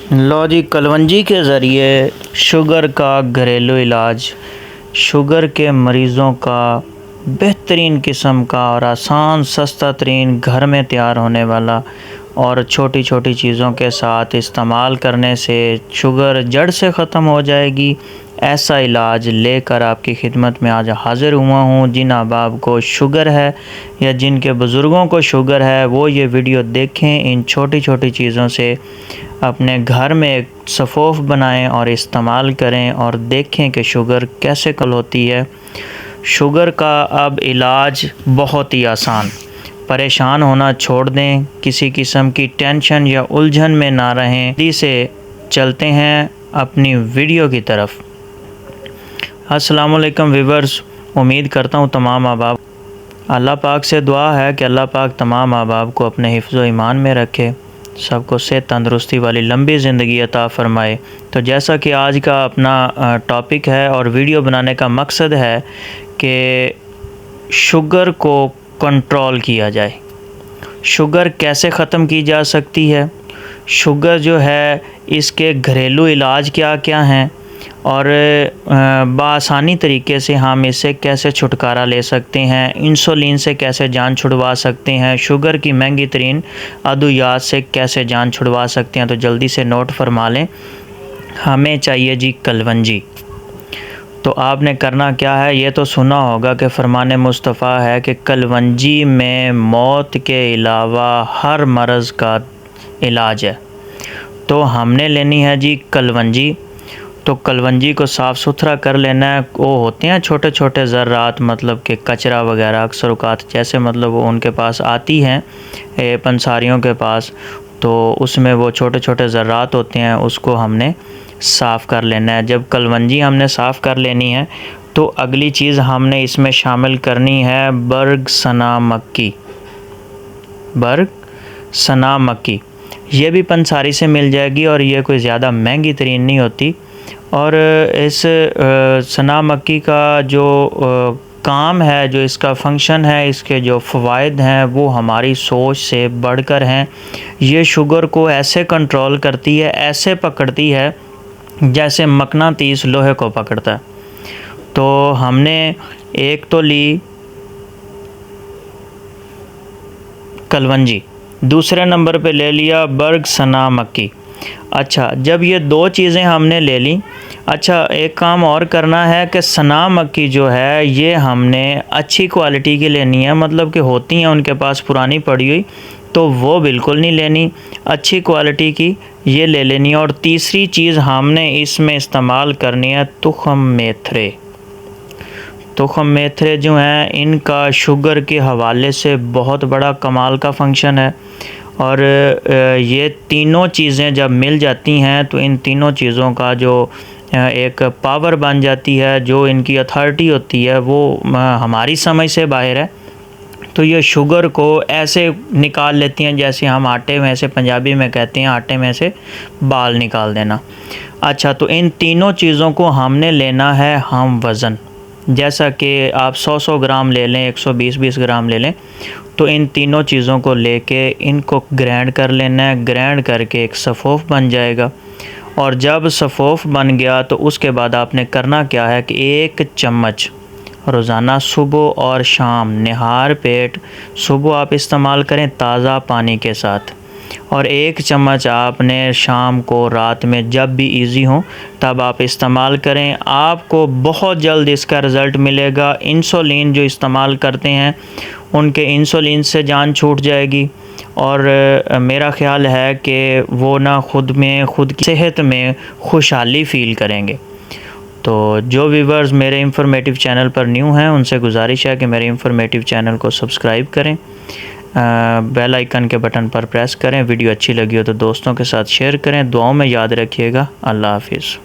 लो जी, कलवंजी के ज़रिए शुगर का घरेलू इलाज, शुगर के मरीज़ों का बेहतरीन किस्म का और आसान सस्ता तरीन घर में तैयार होने वाला और छोटी छोटी चीज़ों के साथ इस्तेमाल करने से शुगर जड़ से ख़त्म हो जाएगी। ऐसा इलाज लेकर आपकी खिदमत में आज हाज़िर हुआ हूँ। जिन अहबाब को शुगर है या जिनके बुज़ुर्गों को शुगर है वो ये वीडियो देखें, इन छोटी छोटी चीज़ों से अपने घर में एक सफ़ोफ़ बनाएं और इस्तेमाल करें और देखें कि शुगर कैसे कल होती है। शुगर का अब इलाज बहुत ही आसान। परेशान होना छोड़ दें, किसी किस्म की टेंशन या उलझन में ना रहें। जल्दी से चलते हैं अपनी वीडियो की तरफ। अस्सलामुअलैकुम व्यूअर्स, उम्मीद करता हूँ तमाम अहबाब, अल्लाह पाक से दुआ है कि अल्लाह पाक तमाम अहबाब को अपने हिफ्ज़ व ईमान में रखे, सबको सेहत तंदुरुस्ती वाली लंबी ज़िंदगी अता फ़रमाए। तो जैसा कि आज का अपना टॉपिक है और वीडियो बनाने का मकसद है कि शुगर को कंट्रोल किया जाए। शुगर कैसे ख़त्म की जा सकती है, शुगर जो है इसके घरेलू इलाज क्या क्या हैं और बआसानी तरीके से हम इससे कैसे छुटकारा ले सकते हैं, इंसुलिन से कैसे जान छुड़वा सकते हैं, शुगर की महंगी तरीन अद्वियात से कैसे जान छुड़वा सकते हैं। तो जल्दी से नोट फरमा लें। हमें चाहिए जी कलवंजी। तो आपने करना क्या है, ये तो सुना होगा कि फ़रमाने मुस्तफ़ा है कि कलवंजी में मौत के अलावा हर मर्ज़ का इलाज है। तो हमने लेनी है जी कलवंजी। तो कलवंजी को साफ़ सुथरा कर लेना है। वो होते हैं छोटे छोटे ज़र्रात, मतलब कि कचरा वगैरह अक्सर औक़ात जैसे मतलब वो उनके पास आती हैं पंसारियों के पास, तो उसमें वो छोटे छोटे ज़र्रात होते हैं, उसको हमने साफ़ कर लेना है। जब कलवंजी हमने साफ़ कर लेनी है तो अगली चीज़ हमने इसमें शामिल करनी है बर्ग सना मक्की। बर्ग सना मक्की ये भी पंसारी से मिल जाएगी और ये कोई ज़्यादा महंगी तरीन नहीं होती। और इस सना मक्की का जो काम है, जो इसका फंक्शन है, इसके जो फ़वाइद हैं वो हमारी सोच से बढ़कर हैं। ये शुगर को ऐसे कंट्रोल करती है, ऐसे पकड़ती है जैसे मकनातीस लोहे को पकड़ता है। तो हमने एक तो ली कलवंजी, दूसरे नंबर पे ले लिया बर्ग सना मक्की। अच्छा, जब ये दो चीज़ें हमने ले ली, अच्छा एक काम और करना है कि सना मक्की जो है ये हमने अच्छी क्वालिटी की लेनी है, मतलब कि होती हैं उनके पास पुरानी पड़ी हुई, तो वो बिल्कुल नहीं लेनी, अच्छी क्वालिटी की ये ले लेनी है। और तीसरी चीज़ हमने इसमें इस्तेमाल करनी है तुखम मेथरे। तुखम मेथरे जो हैं इनका शुगर के हवाले से बहुत बड़ा कमाल का फंक्शन है। और ये तीनों चीज़ें जब मिल जाती हैं तो इन तीनों चीज़ों का जो एक पावर बन जाती है, जो इनकी अथॉरिटी होती है वो हमारी समझ से बाहर है। तो ये शुगर को ऐसे निकाल लेती हैं जैसे हम आटे में, ऐसे पंजाबी में कहते हैं आटे में से बाल निकाल देना। अच्छा, तो इन तीनों चीज़ों को हमने लेना है हम वज़न, जैसा कि आप 100 ग्राम ले लें, 120 ग्राम ले लें। तो इन तीनों चीज़ों को लेके इनको ग्राइंड कर लेना है। ग्राइंड करके एक सफ़ोफ़ बन जाएगा। और जब सफ़ोफ़ बन गया तो उसके बाद आपने करना क्या है कि 1 चम्मच रोज़ाना सुबह और शाम निहार पेट सुबह आप इस्तेमाल करें ताज़ा पानी के साथ, और 1 चम्मच आपने शाम को रात में जब भी इजी हो तब आप इस्तेमाल करें। आपको बहुत जल्द इसका रिज़ल्ट मिलेगा। इंसुलिन जो इस्तेमाल करते हैं उनके इंसुलिन से जान छूट जाएगी और मेरा ख़्याल है कि वो ना खुद की सेहत में खुशहाली फ़ील करेंगे। तो जो व्यूअर्स मेरे इंफॉर्मेटिव चैनल पर न्यू हैं उनसे गुजारिश है कि मेरे इंफॉर्मेटिव चैनल को सब्सक्राइब करें, बेल आइकन के बटन पर प्रेस करें। वीडियो अच्छी लगी हो तो दोस्तों के साथ शेयर करें। दुआओं में याद रखिएगा। अल्लाह हाफिज़।